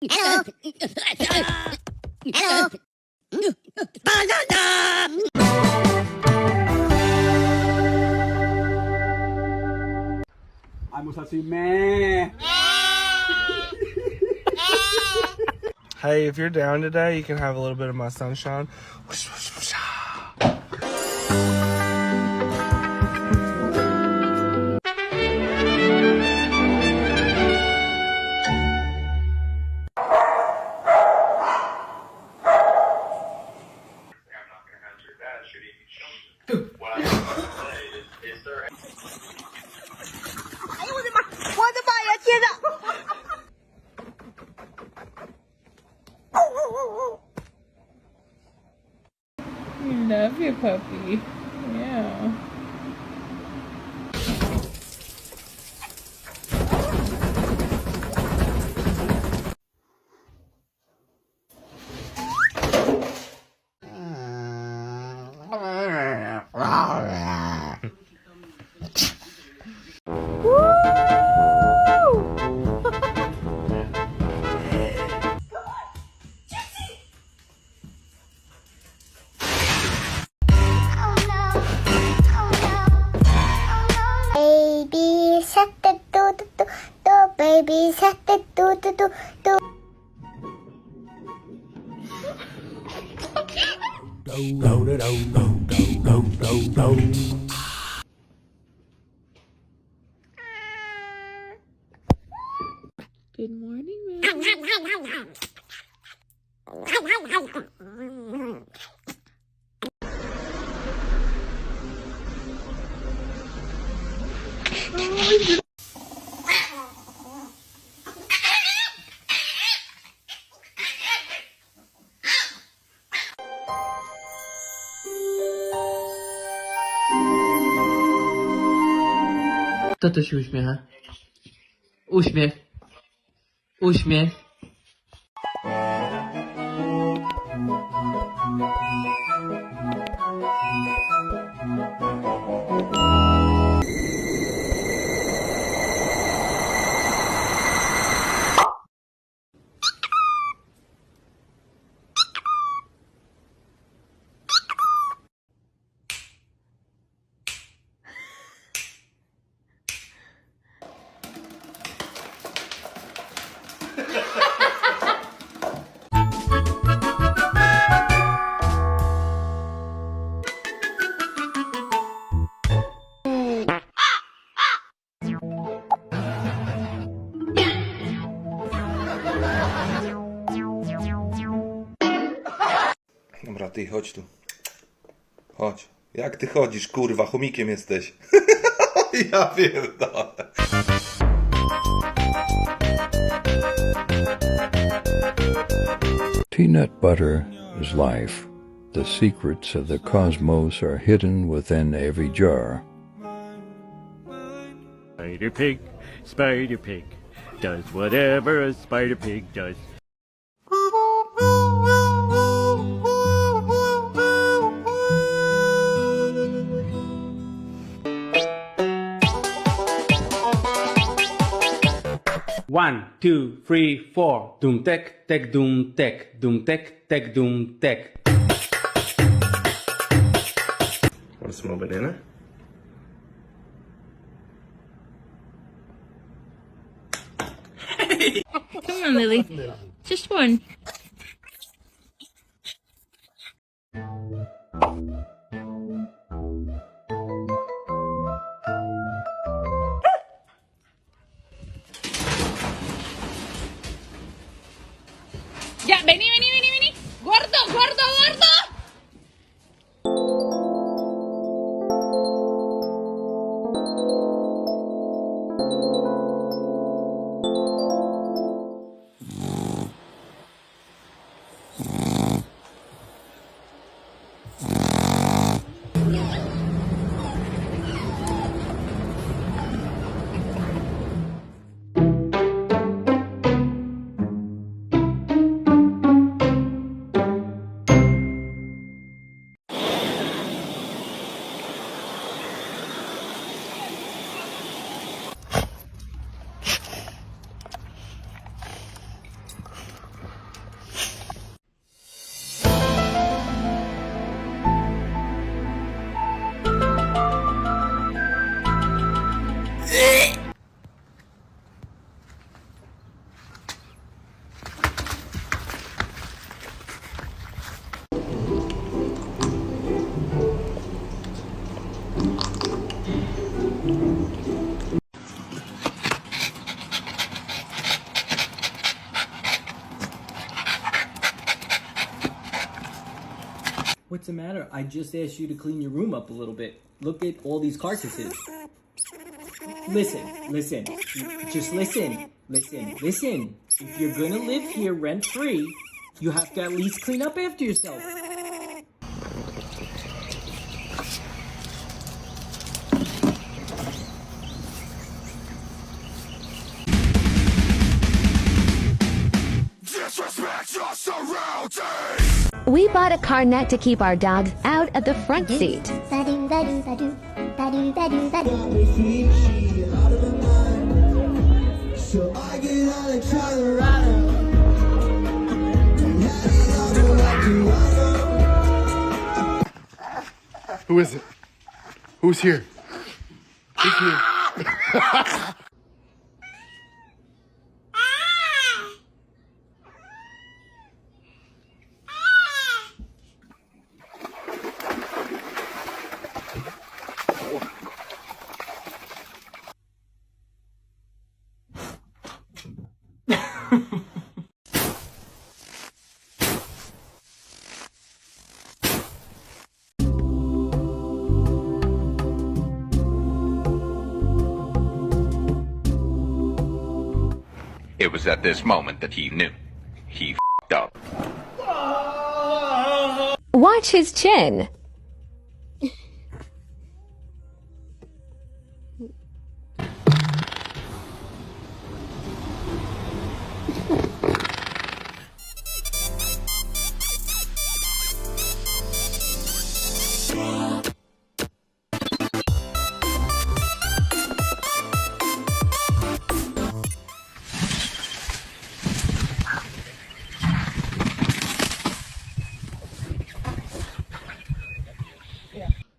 Hello. Hello. Banana. Vamos así, me. Hey, if you're down today, you can have a little bit of my sunshine. You love your puppy. Yeah. Baby shark do do do do, baby shark do do do do. Good morning, man. Kto to się uśmiecha? Uśmiech. Uśmiech. Dobra, ty chodź tu. Chodź. Jak ty chodzisz, kurwa, chomikiem jesteś. Ja pierdolę. Peanut butter is life. The secrets of the cosmos are hidden within every jar. Spider Pig, does whatever a Spider Pig does. One, two, three, four. Doom tek, tek, doom tek, doom tek, tek, doom tek. Want some more banana? Come on, Lily. Just one. Ya, vení, vení, vení, vení. Gordo, gordo, gordo. What's the matter? I just asked you to clean your room up a little bit. Look at all these carcasses. Listen. Just listen. Listen. If you're gonna live here rent-free, you have to at least clean up after yourself. We bought a car net to keep our dogs out of the front seat. Badu, badu, badu, badu, badu, badu. So I get on and try to ride Who is it? Who's here? Who's here? It was at this moment that he knew. He f***ed up. Watch his chin.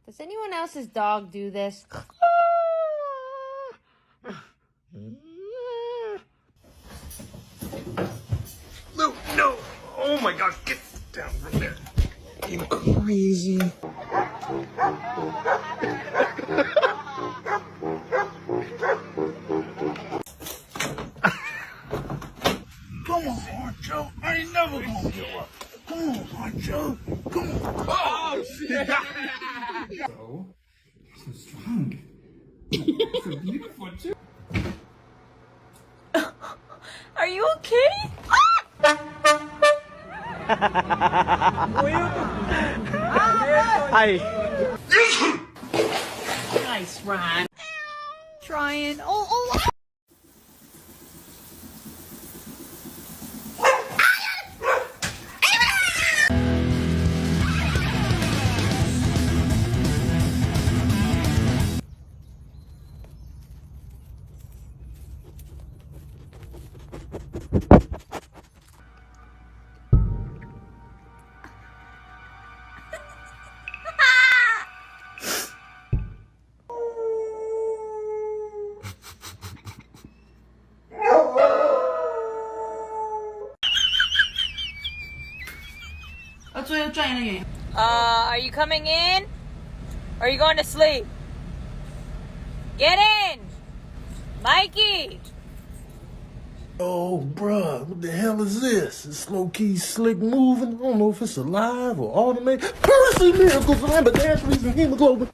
Does anyone else's dog do this? No! Oh my gosh, get down from there. You crazy. Come on, Honcho. I ain't never gonna give up. Come on, Honcho. Come on. Oh, shit. So strong. So beautiful, too. Are you okay? Hi. Nice, Ron. Trying. Oh. Are you coming in? Or are you going to sleep? Get in! Mikey! Oh, bruh, what the hell is this? It's low-key slick moving. I don't know if it's alive or automated. Percy miracles, ambidextrous, and hemoglobin.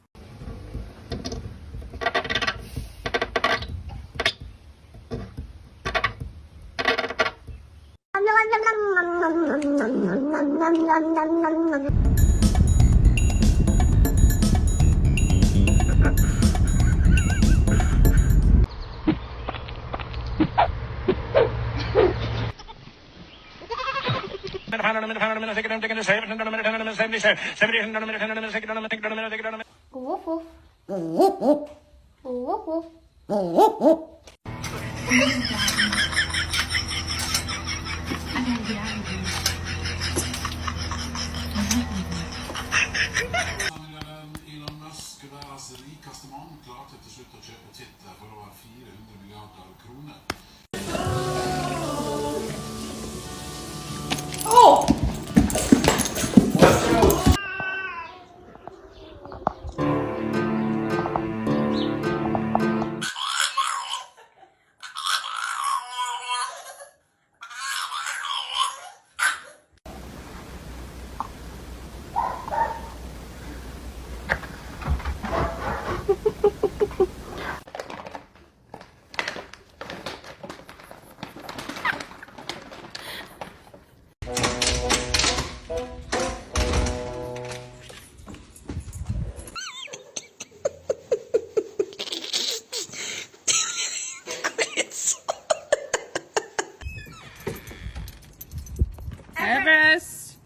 Nervous.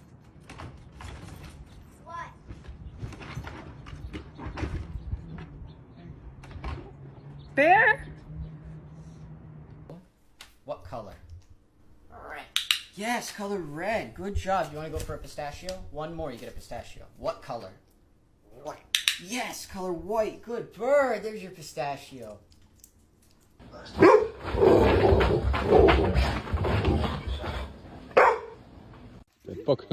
Bear? What color? Red. Yes, color red. Good job. You want to go for a pistachio? One more, you get a pistachio. What color? White. Yes, color white. Good bird. There's your pistachio. Fuck.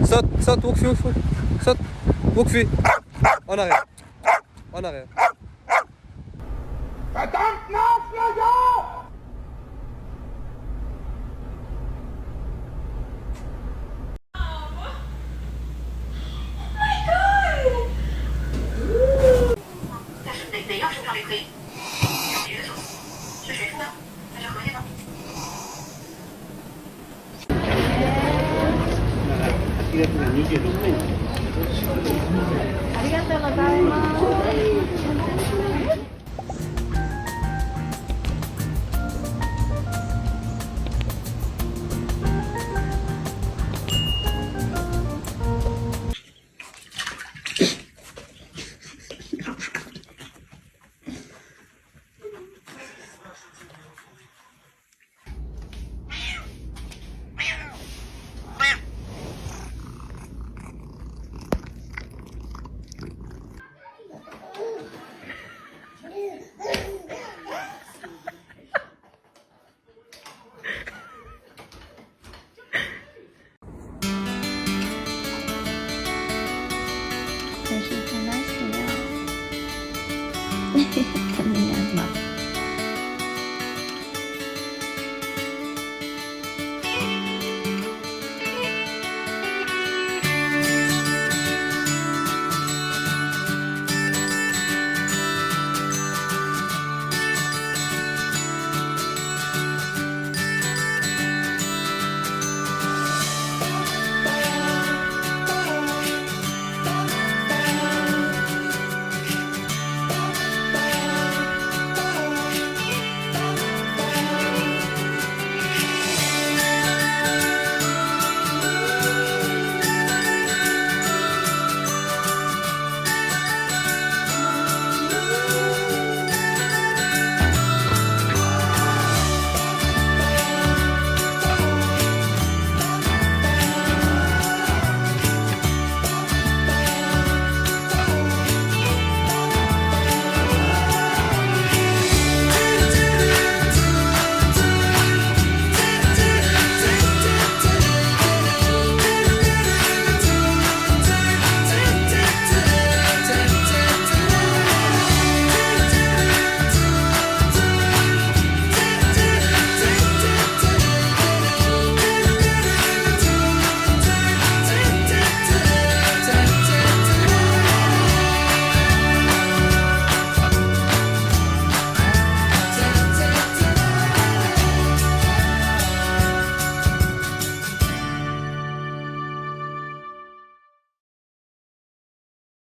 Saute, saute, Wokfi, saute, Wokfi, en arrière, en arrière. Verdammt Nachflieger!哪样收上也可以。谁的手？是谁出的？还是荷叶的？ありがとうございます。真是真的需要，怎么样嘛？